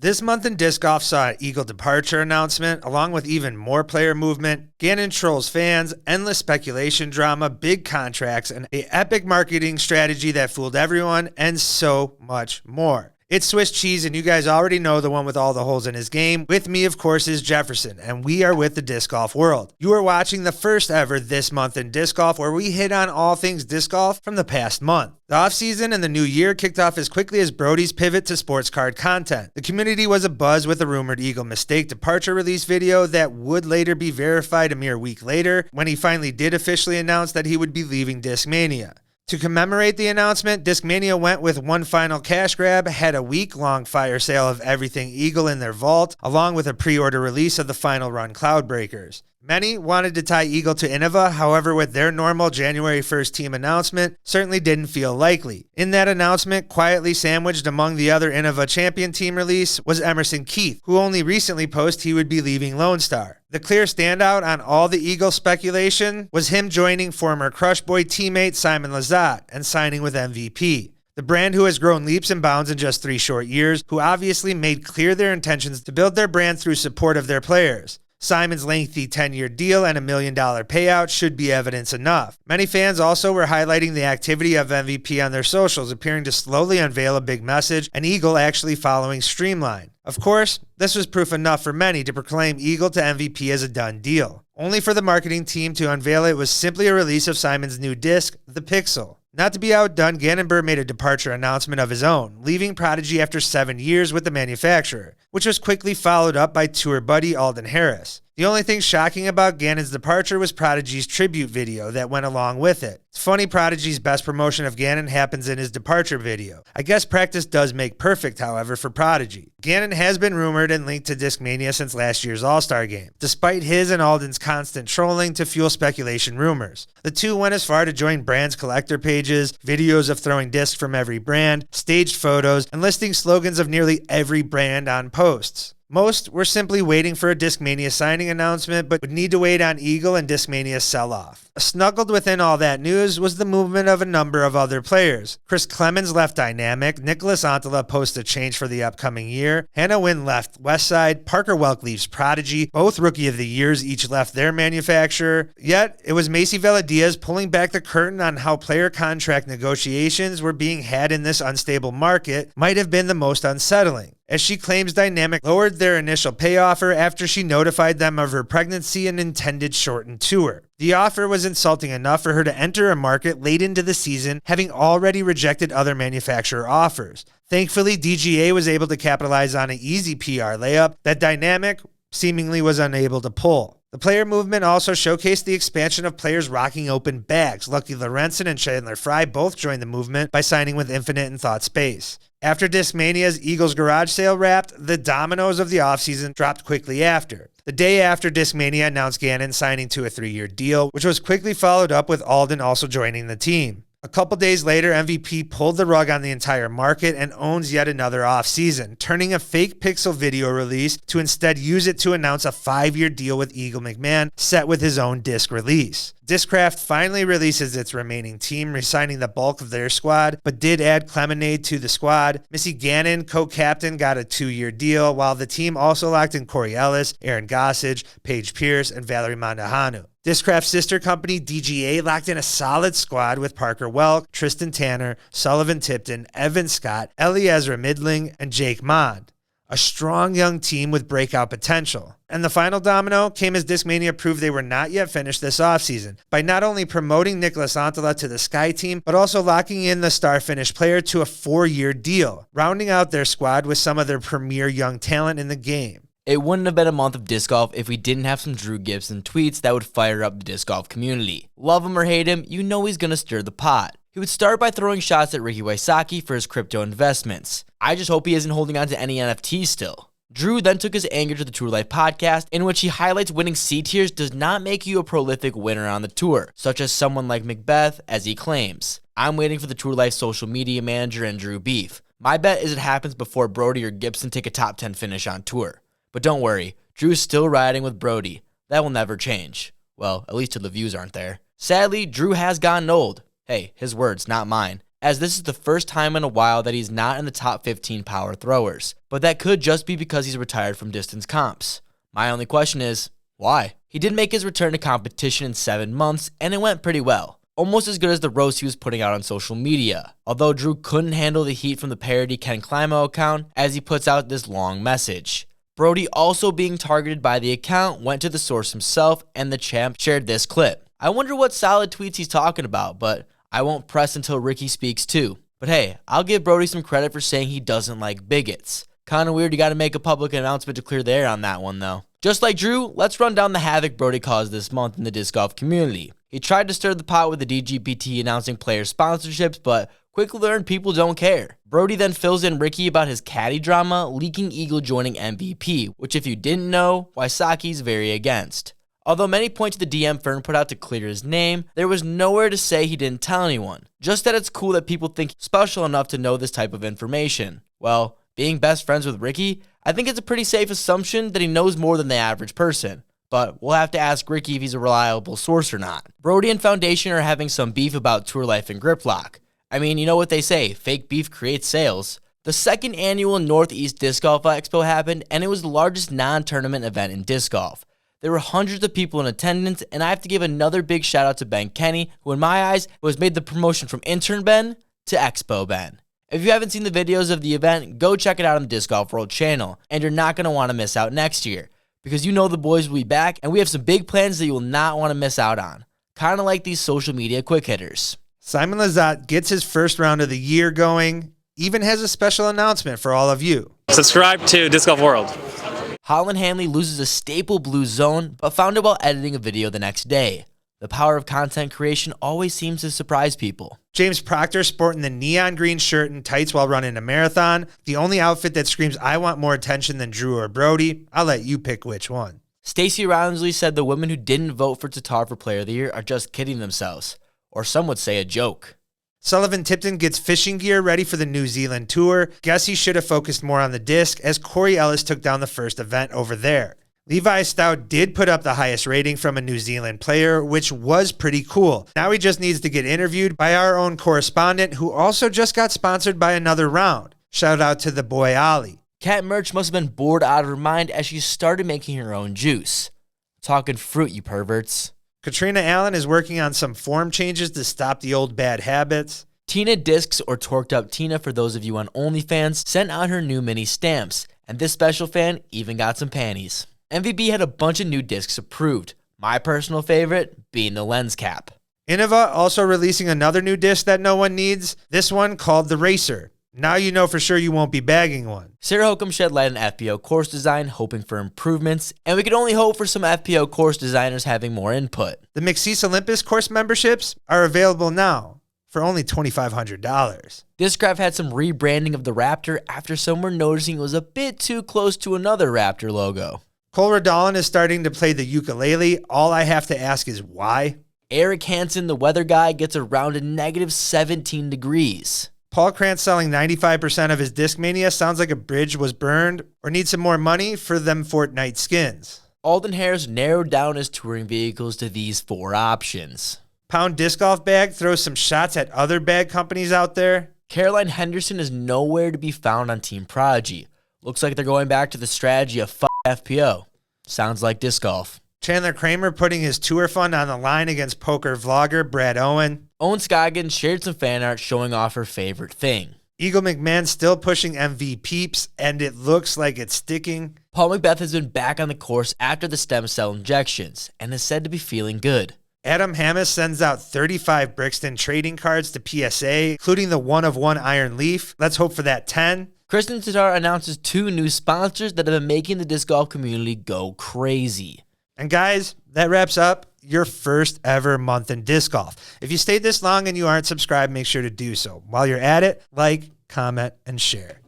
This month in disc golf saw an Eagle departure announcement, along with even more player movement, Gannon trolls fans, endless speculation drama, big contracts, and an epic marketing strategy that fooled everyone, and so much more. It's Swiss cheese, and you guys already know the one with all the holes in his game. With me, of course, is Jefferson, and we are with the disc golf world. You are watching the first ever This Month in Disc Golf, where we hit on all things disc golf from the past month. The offseason and the new year kicked off as quickly as Brodie's pivot to sports card content. The community was abuzz with a rumored Eagle mistake departure release video that would later be verified a mere week later, when he finally did officially announce that he would be leaving Discmania. To commemorate the announcement, Discmania went with one final cash grab, had a week-long fire sale of everything Eagle in their vault, along with a pre-order release of the final run Cloudbreakers. Many wanted to tie Eagle to Innova, however, with their normal January 1st team announcement, certainly didn't feel likely. In that announcement, quietly sandwiched among the other Innova champion team release, was Emerson Keith, who only recently posted he would be leaving Lone Star. The clear standout on all the Eagle speculation was him joining former Crush Boy teammate Simon Lizotte and signing with MVP. The brand who has grown leaps and bounds in just 3 short years, who obviously made clear their intentions to build their brand through support of their players. Simon's lengthy 10-year deal and $1 million payout should be evidence enough. Many fans also were highlighting the activity of MVP on their socials, appearing to slowly unveil a big message, and Eagle actually following Streamline. Of course, this was proof enough for many to proclaim Eagle to MVP as a done deal. Only for the marketing team to unveil it was simply a release of Simon's new disc, the Pixel. Not to be outdone, Gannon Buhr made a departure announcement of his own, leaving Prodigy after 7 years with the manufacturer, which was quickly followed up by tour buddy Alden Harris. The only thing shocking about Gannon's departure was Prodigy's tribute video that went along with it. It's funny Prodigy's best promotion of Gannon happens in his departure video. I guess practice does make perfect, however, for Prodigy. Gannon has been rumored and linked to Discmania since last year's All-Star Game, despite his and Alden's constant trolling to fuel speculation rumors. The two went as far to join brands' collector pages, videos of throwing discs from every brand, staged photos, and listing slogans of nearly every brand on posts. Most were simply waiting for a Discmania signing announcement, but would need to wait on Eagle and Discmania's sell-off. Snuggled within all that news was the movement of a number of other players. Chris Clemens left Dynamic, Niklas Antilla posted a change for the upcoming year, Hannah Wynn left Westside, Parker Welk leaves Prodigy, both Rookie of the Years each left their manufacturer. Yet, it was Macy Veladiaz pulling back the curtain on how player contract negotiations were being had in this unstable market might have been the most unsettling, as she claims Dynamic lowered their initial pay offer after she notified them of her pregnancy and intended shortened tour. The offer was insulting enough for her to enter a market late into the season, having already rejected other manufacturer offers. Thankfully, DGA was able to capitalize on an easy PR layup that Dynamic seemingly was unable to pull. The player movement also showcased the expansion of players rocking open bags. Lucky Lorenzen and Chandler Fry both joined the movement by signing with Infinite and Thought Space. After Discmania's Eagles garage sale wrapped, the dominoes of the offseason dropped quickly after. The day after, Discmania announced Gannon signing to a 3-year deal, which was quickly followed up with Alden also joining the team. A couple days later, MVP pulled the rug on the entire market and owns yet another offseason, turning a fake Pixel video release to instead use it to announce a 5-year deal with Eagle McMahon, set with his own disc release. Discraft finally releases its remaining team, re-signing the bulk of their squad, but did add Clemenade to the squad. Missy Gannon, co-captain, got a 2-year deal, while the team also locked in Corey Ellis, Aaron Gossage, Paige Pierce, and Valerie Mandahanu. Discraft's sister company, DGA, locked in a solid squad with Parker Welk, Tristan Tanner, Sullivan Tipton, Evan Scott, Eliezer Midling, and Jake Mond. A strong young team with breakout potential. And the final domino came as Discmania proved they were not yet finished this offseason by not only promoting Niklas Antilla to the Sky Team, but also locking in the star Finnish player to a 4-year deal, rounding out their squad with some of their premier young talent in the game. It wouldn't have been a month of disc golf if we didn't have some Drew Gibson tweets that would fire up the disc golf community. Love him or hate him, you know he's gonna stir the pot. He would start by throwing shots at Ricky Wysocki for his crypto investments. I just hope he isn't holding on to any NFTs still. Drew then took his anger to the Tour Life podcast, in which he highlights winning C tiers does not make you a prolific winner on the tour, such as someone like Macbeth, as he claims. I'm waiting for the Tour Life social media manager and Drew beef. My bet is it happens before Brodie or Gibson take a top 10 finish on tour. But don't worry, Drew's still riding with Brodie. That will never change. Well, at least till the views aren't there. Sadly, Drew has gotten old. Hey, his words, not mine. as this is the first time in a while that he's not in the top 15 power throwers. But that could just be because he's retired from distance comps. My only question is, why? He did make his return to competition in 7 months, and it went pretty well. Almost as good as the roast he was putting out on social media, although Drew couldn't handle the heat from the parody Ken Climo account as he puts out this long message. Brodie, also being targeted by the account, went to the source himself, and the champ shared this clip. I wonder what solid tweets he's talking about, but I won't press until Ricky speaks too. But hey, I'll give Brodie some credit for saying he doesn't like bigots. Kinda weird you gotta make a public announcement to clear the air on that one though. Just like Drew, let's run down the havoc Brodie caused this month in the disc golf community. He tried to stir the pot with the dgpt announcing player sponsorships, but quickly learned people don't care. Brodie then fills in Ricky about his caddy drama, leaking Eagle joining MVP, which if you didn't know, Wysocki's very against. Although many point to the DM Fern put out to clear his name, there was nowhere to say he didn't tell anyone. Just that it's cool that people think he's special enough to know this type of information. Well, being best friends with Ricky, I think it's a pretty safe assumption that he knows more than the average person. But we'll have to ask Ricky if he's a reliable source or not. Brodie and Foundation are having some beef about tour life and grip lock. I mean, you know what they say, fake beef creates sales. The second annual Northeast Disc Golf Expo happened, and it was the largest non-tournament event in disc golf. There were hundreds of people in attendance, and I have to give another big shout out to Ben Kenny, who in my eyes was made the promotion from intern Ben to Expo Ben. If you haven't seen the videos of the event, go check it out on the Disc Golf World channel, and you're not going to want to miss out next year, because you know the boys will be back, and we have some big plans that you will not want to miss out on. Kind of like these social media quick hitters. Simon Lizotte gets his first round of the year going, even has a special announcement for all of you. Subscribe to Disc Golf World. Holland Hanley loses a staple blue zone, but found it while editing a video the next day. The power of content creation always seems to surprise people. James Proctor sporting the neon green shirt and tights while running a marathon. The only outfit that screams, I want more attention than Drew or Brodie. I'll let you pick which one. Stacey Rounsley said the women who didn't vote for Tatar for Player of the Year are just kidding themselves. Or some would say a joke. Sullivan Tipton gets fishing gear ready for the New Zealand tour. Guess he should have focused more on the disc as Corey Ellis took down the first event over there. Levi Stout did put up the highest rating from a New Zealand player, which was pretty cool. Now he just needs to get interviewed by our own correspondent, who also just got sponsored by another round. Shout out to the boy Ali. Cat Merch must have been bored out of her mind as she started making her own juice. Talking fruit, you perverts. Katrina Allen is working on some form changes to stop the old bad habits. Tina Discs, or Torqued Up Tina for those of you on OnlyFans, sent out her new mini stamps, and this special fan even got some panties. MVB had a bunch of new discs approved, my personal favorite being the lens cap. Innova also releasing another new disc that no one needs, this one called the Racer. Now you know for sure you won't be bagging one. Sarah Hokum shed light on FPO course design, hoping for improvements, and we can only hope for some FPO course designers having more input. The McSeese Olympus course memberships are available now for only $2,500. Discraft had some rebranding of the Raptor after some were noticing it was a bit too close to another Raptor logo. Cole Redolin is starting to play the ukulele. All I have to ask is why? Eric Hansen, the weather guy, gets around a negative 17 degrees. Paul Krantz selling 95% of his Discmania. Sounds like a bridge was burned or needs some more money for them Fortnite skins. Alden Harris narrowed down his touring vehicles to these 4 options. Pound Disc Golf Bag throws some shots at other bag companies out there. Caroline Henderson is nowhere to be found on Team Prodigy. Looks like they're going back to the strategy of FPO. Sounds like disc golf. Chandler Kramer putting his tour fund on the line against poker vlogger Brad Owen. Owen Scoggins shared some fan art showing off her favorite thing. Eagle McMahon still pushing MV peeps, and it looks like it's sticking. Paul Macbeth has been back on the course after the stem cell injections and is said to be feeling good. Adam Hammis sends out 35 Brixton trading cards to PSA, including the 1-of-1 Iron Leaf. Let's hope for that 10. Kristen Tatar announces 2 new sponsors that have been making the disc golf community go crazy. And guys, that wraps up your first ever month in disc golf. If you stayed this long and you aren't subscribed, make sure to do so. While you're at it, like, comment, and share.